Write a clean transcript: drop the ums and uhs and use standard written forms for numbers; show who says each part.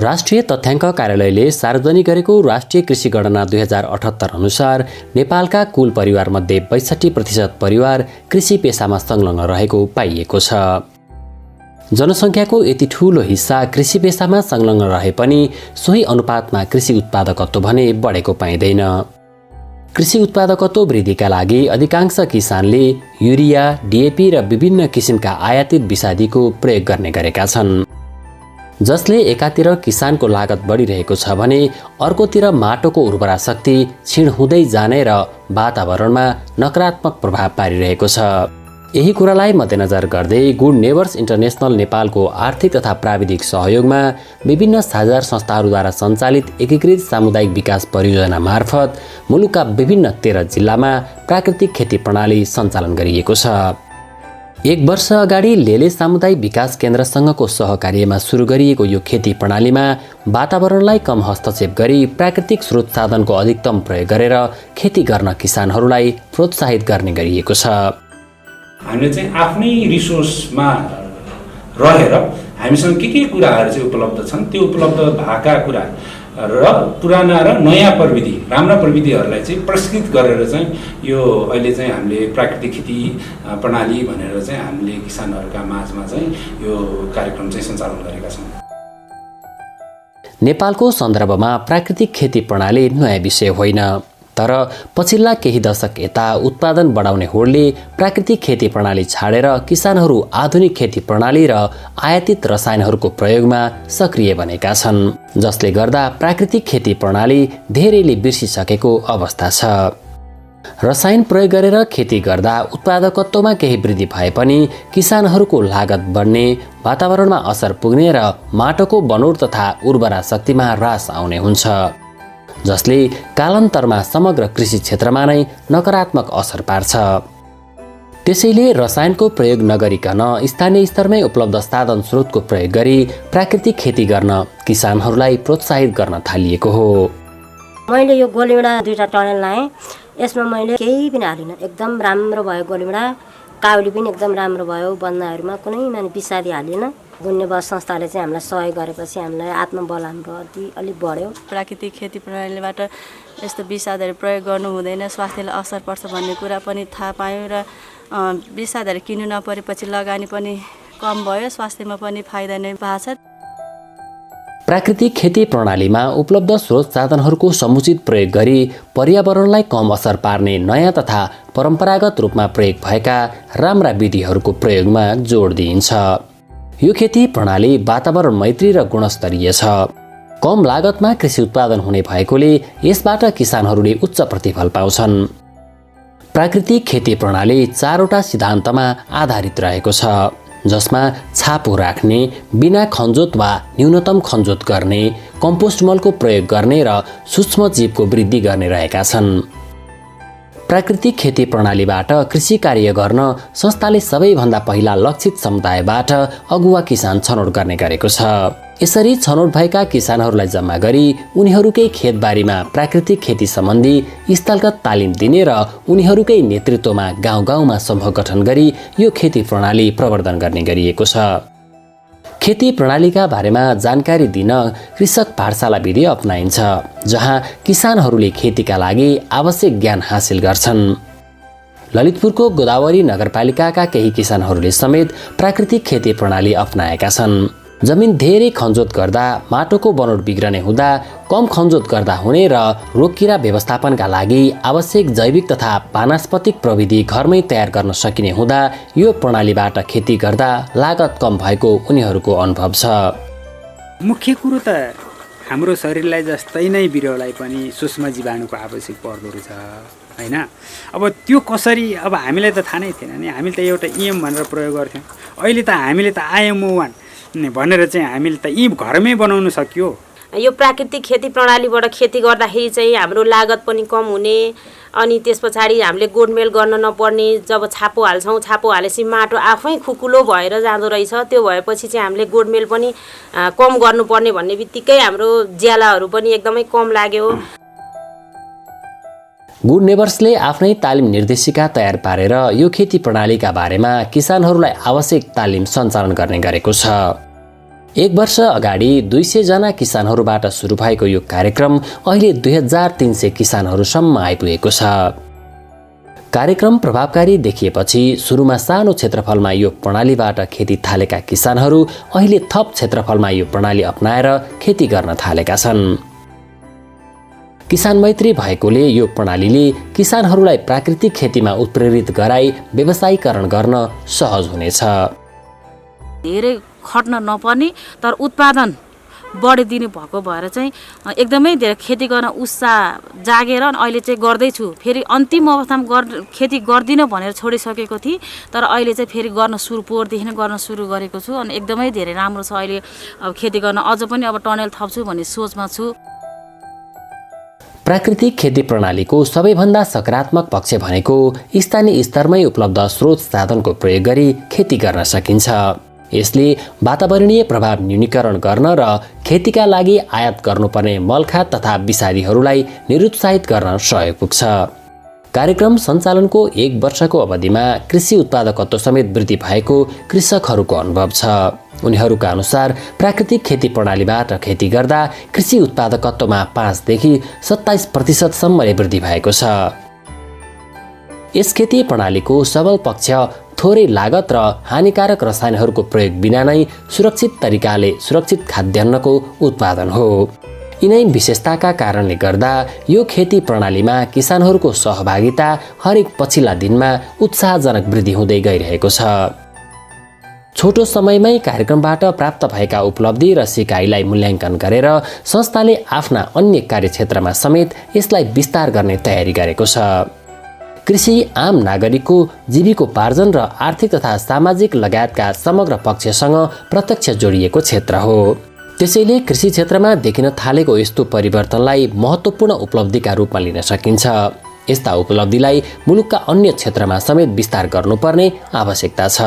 Speaker 1: राष्ट्रिय तथ्याङ्क कार्यालयले सार्वजनिक गरेको राष्ट्रिय कृषि गणना 2078 अनुसार नेपालका कुल परिवारमध्ये 62% परिवार कृषि पेसामा संलग्न रहेको पाइएको छ। जनसङ्ख्याको यति ठूलो हिस्सा कृषि पेसामा संलग्न रहे पनि सोही अनुपातमा कृषि उत्पादकत्व भने बढेको पाइँदैन। कृषि उत्पादकत्व वृद्धिका लागि अधिकांश किसानले युरिया, डिएपी र विभिन्न किसिमका आयातित विषादीको प्रयोग गर्ने गरेका छन्, जसले एकातिर किसानको लागत बढिरहेको छ भने अर्कोतिर माटोको उर्वरा शक्ति क्षीण हुँदै जाने र वातावरणमा नकारात्मक प्रभाव पारिरहेको छ। यही कुरालाई मध्यनजर गर्दै गुड नेबर्स इन्टरनेसनल नेपालको आर्थिक तथा प्राविधिक सहयोगमा विभिन्न साझा संस्थाहरूद्वारा सञ्चालित एकीकृत सामुदायिक विकास परियोजना मार्फत मुलुकका विभिन्न 13 जिल्लामा प्राकृतिक खेती प्रणाली सञ्चालन गरिएको छ। 1 वर्ष अगाडि लेले सामुदायिक विकास केन्द्रसँगको सहकार्यमा सुरु गरिएको यो खेती प्रणालीमा वातावरणलाई कम हस्तक्षेप गरी प्राकृतिक स्रोत साधनको अधिकतम प्रयोग गरेर खेती गर्न किसानहरूलाई प्रोत्साहित गर्ने गरिएको छ।
Speaker 2: हामीले चाहिँ आफ्नै रिसोर्समा रहेर हामीसँग के कुराहरू चाहिँ उपलब्ध छन्, त्यो उपलब्ध भएका कुरा र पुराना र नयाँ प्रविधि, राम्रा प्रविधिहरूलाई चाहिँ प्रशिक्षित गरेर चाहिँ यो अहिले चाहिँ हामीले प्राकृतिक खेती प्रणाली भनेर चाहिँ हामीले किसानहरूका माझमा चाहिँ यो कार्यक्रम चाहिँ सञ्चालन गरेका छौँ।
Speaker 1: नेपालको सन्दर्भमा प्राकृतिक खेती प्रणाली नयाँ विषय होइन, तर पछिल्ला केही दशक यता उत्पादन बढाउने होडले प्राकृतिक खेती प्रणाली छाडेर किसानहरू आधुनिक खेती प्रणाली र आयातित रसायनहरूको प्रयोगमा सक्रिय बनेका छन्, जसले गर्दा प्राकृतिक खेती प्रणाली धेरैले बिर्सिसकेको अवस्था छ। रसायन प्रयोग गरेर खेती गर्दा उत्पादकत्वमा केही वृद्धि भए पनि किसानहरूको लागत बढ्ने, वातावरणमा असर पुग्ने र माटोको बनोट तथा उर्वरा शक्तिमा ह्रास आउने हुन्छ, जसले कालान्तरमा समग्र कृषि क्षेत्रमा नै नकारात्मक असर पार्छ। त्यसैले रसायनको प्रयोग नगरिकन स्थानीय स्तरमै उपलब्ध साधन स्रोतको प्रयोग गरी प्राकृतिक खेती गर्न किसानहरूलाई प्रोत्साहित गर्न थालिएको हो।
Speaker 3: मैले यो गोलीबडा 2टा टनेल लाएँ, यसमा मैले केही पनि हालिनँ, एकदम राम्रो भयो। गोलीबडा काउली पनि एकदम राम्रो भयो, बन्दाहरूमा कुनै विषादी हालिनँ। गुण्यबस संस्थाले चाहिँ हामीलाई सहयोग गरेपछि हामीलाई आत्मबल हाम्रो अलिक बढ्यो।
Speaker 4: प्राकृतिक खेती प्रणालीबाट यस्तो विषादहरू प्रयोग गर्नु हुँदैन, स्वास्थ्यलाई असर पर्छ भन्ने कुरा पनि थाहा पायौँ र विषादहरू किन्नु नपरेपछि लगानी पनि कम भयो, स्वास्थ्यमा पनि फाइदा नै भएको छ।
Speaker 1: प्राकृतिक खेती प्रणालीमा उपलब्ध स्रोत साधनहरूको समुचित प्रयोग गरी पर्यावरणलाई कम असर पार्ने नयाँ तथा परम्परागत रूपमा प्रयोग भएका राम्रा विधिहरूको प्रयोगमा जोड दिइन्छ। यो खेती प्रणाली वातावरण मैत्री र गुणस्तरीय छ। कम लागतमा कृषि उत्पादन हुने भएकोले यसबाट किसानहरूले उच्च प्रतिफल पाउँछन्। प्राकृतिक खेती प्रणाली 4वटा सिद्धान्तमा आधारित रहेको छ, जसमा छापो राख्ने, बिना खनजोत वा न्यूनतम खनजोत गर्ने, कम्पोस्ट मलको प्रयोग गर्ने र सूक्ष्म जीवको वृद्धि गर्ने रहेका छन्। प्राकृतिक खेती प्रणालीबाट कृषि कार्य गर्न संस्थाले सबैभन्दा पहिला लक्षित समुदायबाट अगुवा किसान छनौट गर्ने गरेको छ। यसरी छनौट भएका किसानहरूलाई जम्मा गरी उनीहरूकै खेतबारीमा प्राकृतिक खेती सम्बन्धी स्थलगत तालिम दिने र उनीहरूकै नेतृत्वमा गाउँ-गाउँमा समूह गठन गरी यो खेती प्रणाली प्रवर्धन गर्ने गरिएको छ। खेती प्रणालीका बारेमा जानकारी दिन कृषक पाठशाला विधि अपनाइन्छ, जहाँ किसानहरूले खेतीका लागि आवश्यक ज्ञान हासिल गर्छन्। ललितपुरको गोदावरी नगरपालिकाका केही किसानहरूले समेत प्राकृतिक खेती प्रणाली अपनाएका छन्। जमिन धेरै खनजोत गर्दा माटोको बनोट बिग्रने हुँदा कम खनजोत गर्दा हुने र रोगकीरा व्यवस्थापनका लागि आवश्यक जैविक तथा वानस्पतिक प्रविधि घरमै तयार गर्न सकिने हुँदा यो प्रणालीबाट खेती गर्दा लागत कम भएको उनीहरूको अनुभव छ।
Speaker 5: मुख्य कुरो त हाम्रो शरीरलाई जस्तै नै बिरुवालाई पनि सूक्ष्म जीवाणुको आवश्यक पर्दो रहेछ, हैन? अब त्यो कसरी, अब हामीलाई त थाहा नै थिएन नि, हामीले त एउटा इएम भनेर प्रयोग गर्थ्यौँ। अहिले त हामीले त IMO1 भनेर चाहिँ हामीले त यी घरमै बनाउन सक्यो।
Speaker 6: यो प्राकृतिक खेती प्रणालीबाट खेती गर्दाखेरि चाहिँ हाम्रो लागत पनि कम हुने, अनि त्यस पछाडि हामीले गोडमेल गर्न नपर्ने। जब छापो हाल्छौँ, छापो हालेपछि माटो आफै खुकुलो भएर जाँदो रहेछ। त्यो भएपछि चाहिँ हामीले गोडमेल पनि कम गर्नुपर्ने भन्ने बित्तिकै हाम्रो ज्यालाहरू पनि एकदमै कम लाग्यो।
Speaker 1: गुड नेबर्सले आफ्नै तालिम निर्देशिका तयार पारेर यो खेती प्रणालीका बारेमा किसानहरूलाई आवश्यक तालिम सञ्चालन गर्ने गरेको छ। 1 वर्ष अगाडि 200 जना किसानहरूबाट सुरु भएको यो कार्यक्रम अहिले 2300 किसानहरूसम्म आइपुगेको छ। कार्यक्रम प्रभावकारी देखिएपछि सुरुमा सानो क्षेत्रफलमा यो प्रणालीबाट खेती थालेका किसानहरू अहिले थप क्षेत्रफलमा यो प्रणाली अपनाएर खेती गर्न थालेका छन्। किसान मैत्री भएकोले यो प्रणालीले किसानहरूलाई प्राकृतिक खेतीमा उत्प्रेरित गराई व्यवसायीकरण गर्न सहज हुनेछ।
Speaker 7: धेरै खट्न नपर्ने तर उत्पादन बढिदिनु भएको भएर चाहिँ एकदमै धेरै खेती गर्न उत्साह जागेर अहिले चाहिँ गर्दैछु। फेरि अन्तिम अवस्थामा खेती गर्दिनँ भनेर छोडिसकेको थिएँ, तर अहिले चाहिँ फेरि गर्न सुरु पोहोरदेखि नै गर्न सुरु गरेको छु अनि एकदमै धेरै राम्रो छ। अहिले अब खेती गर्न अझ पनि अब टनेल थप्छु भन्ने सोचमा छु।
Speaker 1: प्राकृतिक खेती प्रणालीको सबैभन्दा सकारात्मक पक्ष भनेको स्थानीय स्तरमै उपलब्ध स्रोत साधनको प्रयोग गरी खेती गर्न सकिन्छ। यसले वातावरणीय प्रभाव न्यूनीकरण गर्न र खेतीका लागि आयात गर्नुपर्ने मलखाद तथा विषादीहरूलाई निरुत्साहित गर्न सहयोग पुग्छ। कार्यक्रम सञ्चालनको 1 वर्षको अवधिमा कृषि उत्पादकत्व समेत वृद्धि भएको कृषकहरूको अनुभव छ। उनीहरूका अनुसार प्राकृतिक खेती प्रणालीबाट खेती गर्दा कृषि उत्पादकत्वमा 5 देखि 27% सम्मले वृद्धि भएको छ। यस खेती प्रणालीको सबल पक्ष थोरै लागत र हानिकारक रसायनहरूको प्रयोग बिना नै सुरक्षित तरिकाले सुरक्षित खाद्यान्नको उत्पादन हो। यिनै विशेषताका कारणले गर्दा यो खेती प्रणालीमा किसानहरूको सहभागिता हरेक पछिल्ला दिनमा उत्साहजनक वृद्धि हुँदै गइरहेको छ। छोटो समयमै कार्यक्रमबाट प्राप्त भएका उपलब्धि र सिकाइलाई मूल्याङ्कन गरेर संस्थाले आफ्ना अन्य कार्यक्षेत्रमा समेत यसलाई विस्तार गर्ने तयारी गरेको छ। कृषि आम नागरिकको जीविकोपार्जन र आर्थिक तथा सामाजिक लगायतका समग्र पक्षसँग प्रत्यक्ष जोडिएको क्षेत्र हो। त्यसैले कृषि क्षेत्रमा देखिन थालेको यस्तो परिवर्तनलाई महत्त्वपूर्ण उपलब्धिका रूपमा लिन सकिन्छ। यस्ता उपलब्धिलाई मुलुकका अन्य क्षेत्रमा समेत विस्तार गर्नुपर्ने आवश्यकता छ।